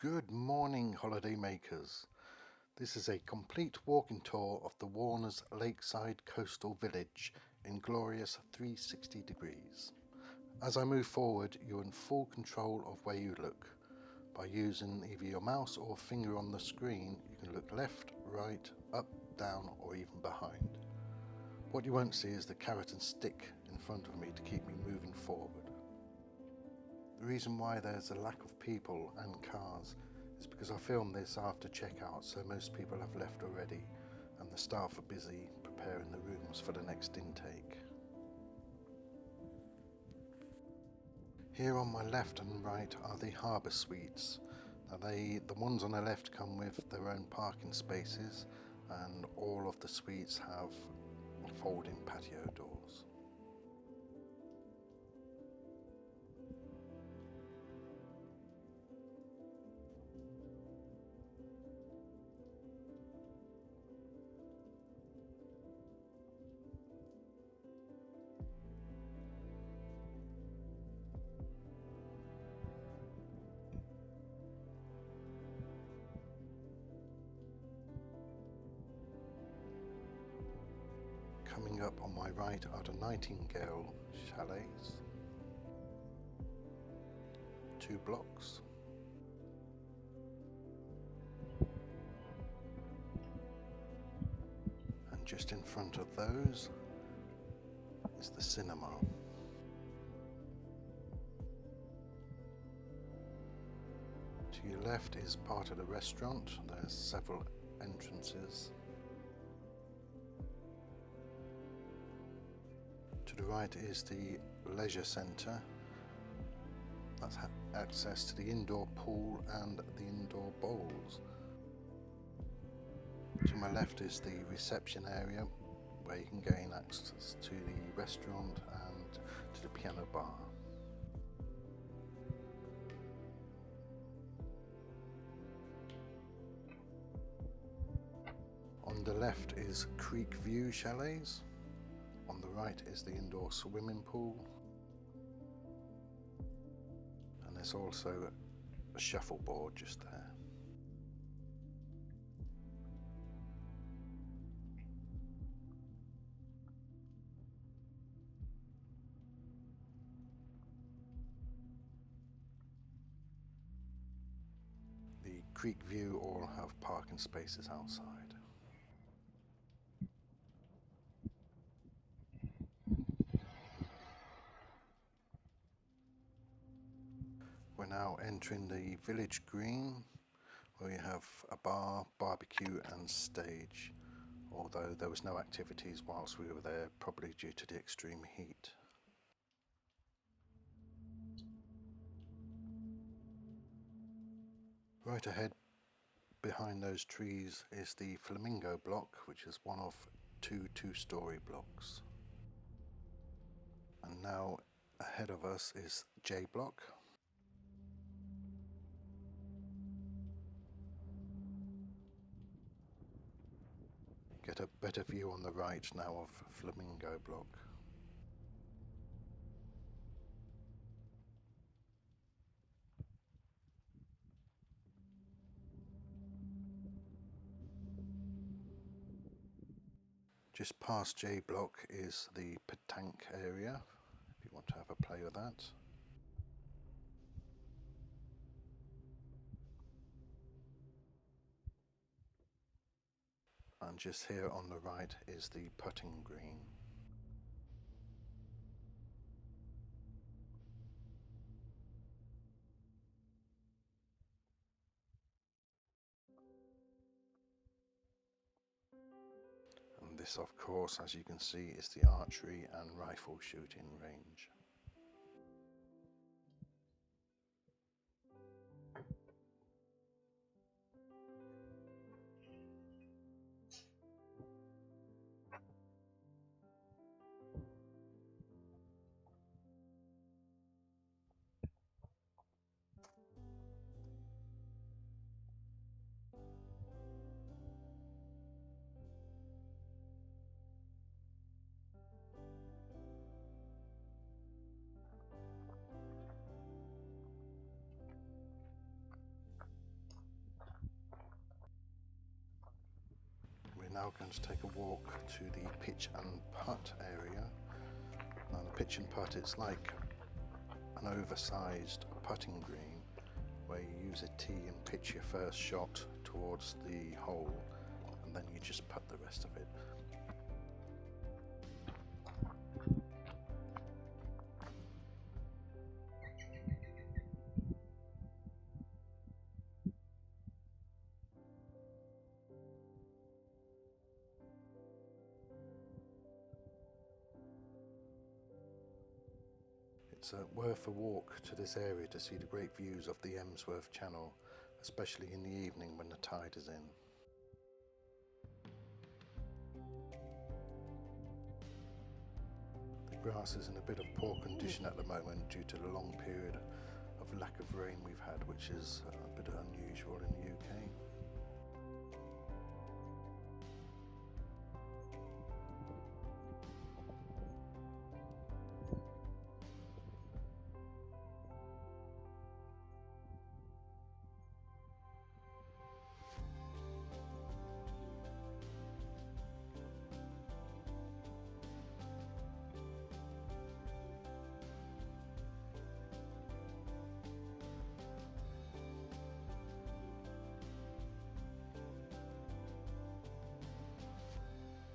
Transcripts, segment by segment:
Good morning, holiday makers. This is a complete walking tour of the Warners Lakeside Coastal Village in glorious 360 degrees. As I move forward, you're in full control of where you look. By using either your mouse or finger on the screen, you can look left, right, up, down, or even behind. What you won't see is the carrot and stick in front of me to keep me moving forward. The reason why there's a lack of people and cars is because I filmed this after checkout, so most people have left already and the staff are busy preparing the rooms for the next intake. Here on my left and right are the Harbour Suites. Now the ones on the left come with their own parking spaces, and all of the suites have folding patio doors. Coming up on my right are the Nightingale Chalets, 2 blocks. And just in front of those is the cinema. To your left is part of the restaurant. There's several entrances. To the right is the leisure centre. That's access to the indoor pool and the indoor bowls. To my left is the reception area, where you can gain access to the restaurant and to the piano bar. On the left is Creek View Chalets. On the right is the indoor swimming pool, and there's also a shuffleboard just there. The Creek View all have parking spaces outside. We're now entering the village green, where we have a bar, barbecue and stage, although there was no activities whilst we were there, probably due to the extreme heat. Right ahead behind those trees is the Flamingo Block, which is one of 2 two-storey blocks. And now ahead of us is J Block. Get a better view on the right now of Flamingo Block. Just past J Block is the Petanque area, if you want to have a play with that. And just here on the right is the putting green. And this, of course, as you can see, is the archery and rifle shooting range. We're now going to take a walk to the pitch and putt area. Now the pitch and putt, it's like an oversized putting green where you use a tee and pitch your first shot towards the hole, and then you just putt the rest of it. It's worth a walk to this area to see the great views of the Emsworth Channel, especially in the evening when the tide is in. The grass is in a bit of poor condition at the moment due to the long period of lack of rain we've had, which is a bit unusual in the UK.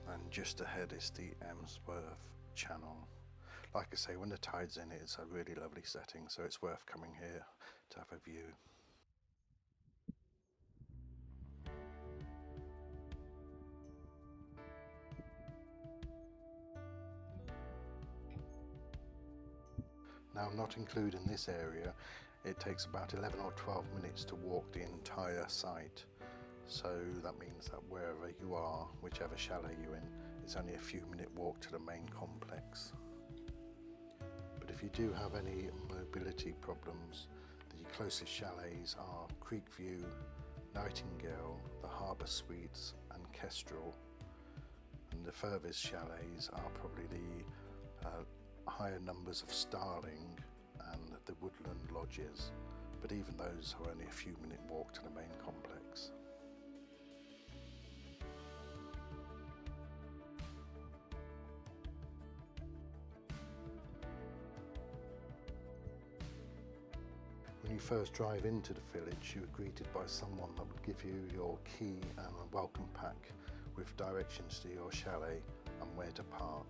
And just ahead is the Emsworth Channel. Like I say, when the tide's in, it's a really lovely setting, so it's worth coming here to have a view. Now, not including this area, it takes about 11 or 12 minutes to walk the entire site. So that means that wherever you are, whichever chalet you're in, it's only a few minute walk to the main complex. But if you do have any mobility problems, the closest chalets are Creekview, Nightingale, the Harbour Suites and Kestrel. And the furthest chalets are probably the higher numbers of Starling and the Woodland Lodges. But even those are only a few minute walk to the main complex. When you first drive into the village, you are greeted by someone that would give you your key and a welcome pack with directions to your chalet and where to park.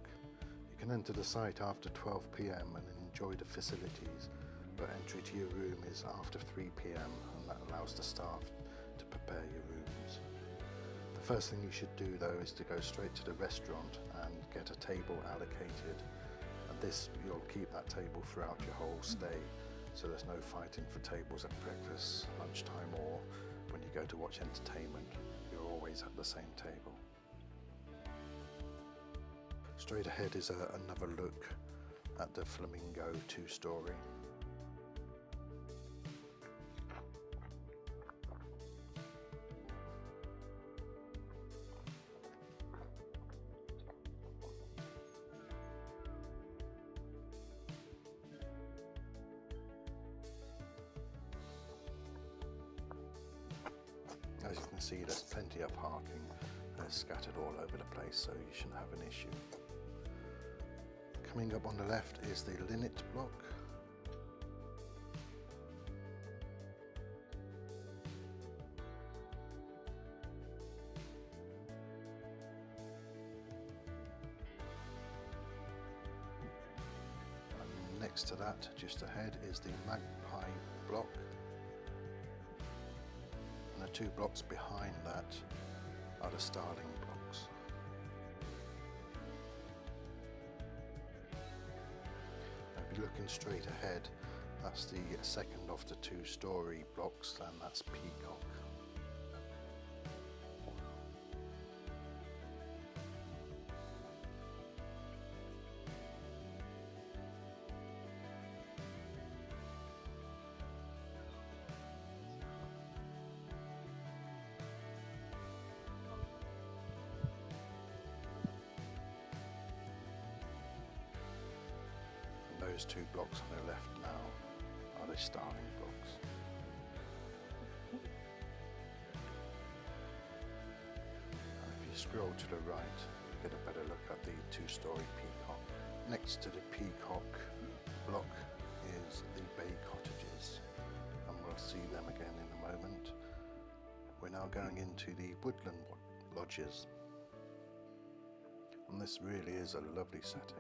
You can enter the site after 12 p.m. and enjoy the facilities, but entry to your room is after 3 p.m. and that allows the staff to prepare your rooms. The first thing you should do though is to go straight to the restaurant and get a table allocated, and this, you'll keep that table throughout your whole stay. So there's no fighting for tables at breakfast, lunchtime, or when you go to watch entertainment. You're always at the same table. Straight ahead is another look at the Flamingo 2-story. As you can see, there's plenty of parking scattered all over the place, so you shouldn't have an issue. Coming up on the left is the Linnet Block. And next to that, just ahead, is the Magpie Block. And the 2 blocks behind that are the Starling blocks. Now if you're looking straight ahead, that's the second of the 2-story blocks, and that's Peacock. Those 2 blocks on the left now are the Starling blocks. If you scroll to the right, get a better look at the two-storey peacock. Next to the peacock block is the Bay Cottages, and we'll see them again in a moment. We're now going into the Woodland Lodges, and this really is a lovely setting.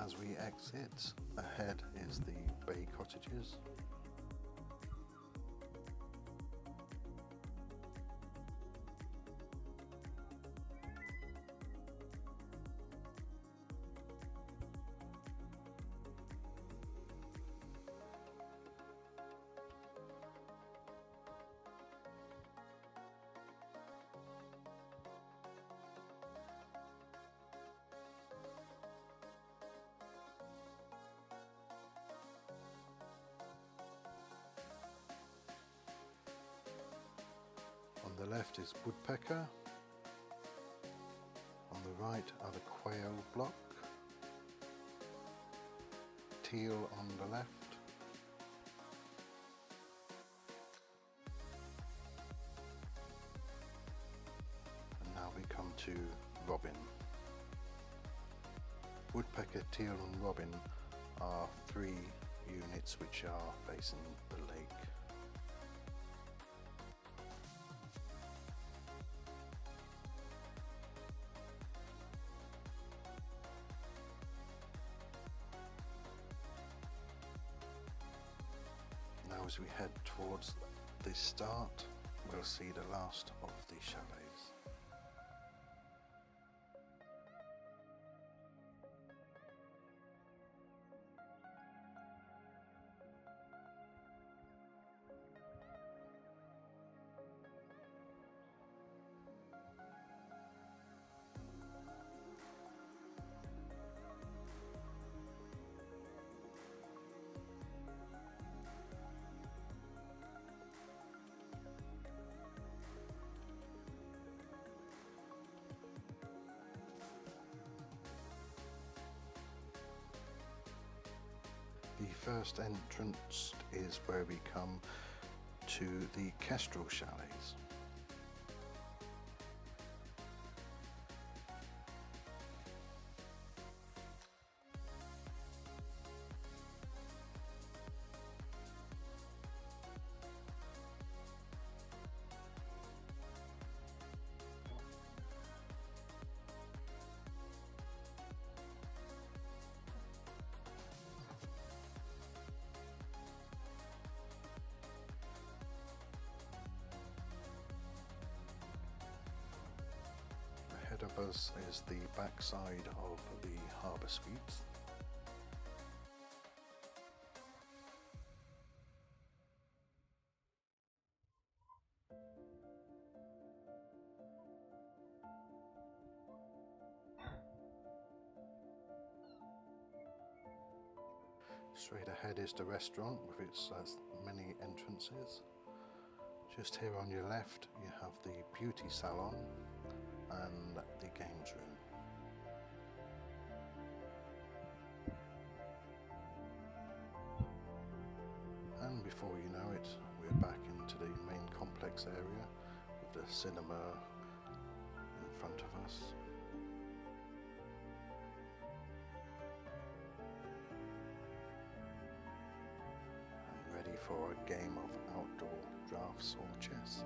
As we exit, ahead is the Bay Cottages. On the left is Woodpecker, on the right are the Quail Block, Teal on the left, and now we come to Robin. Woodpecker, Teal and Robin are three units which are facing the lake. Now as we head towards the start, we'll see the last of the chalets. The first entrance is where we come to the Kestrel Chalets. Ahead of us is the backside of the Harbour Suites. Straight ahead is the restaurant with its many entrances. Just here on your left you have the beauty salon and the games room. And before you know it, we're back into the main complex area with the cinema in front of us. And ready for a game of outdoor drafts or chess.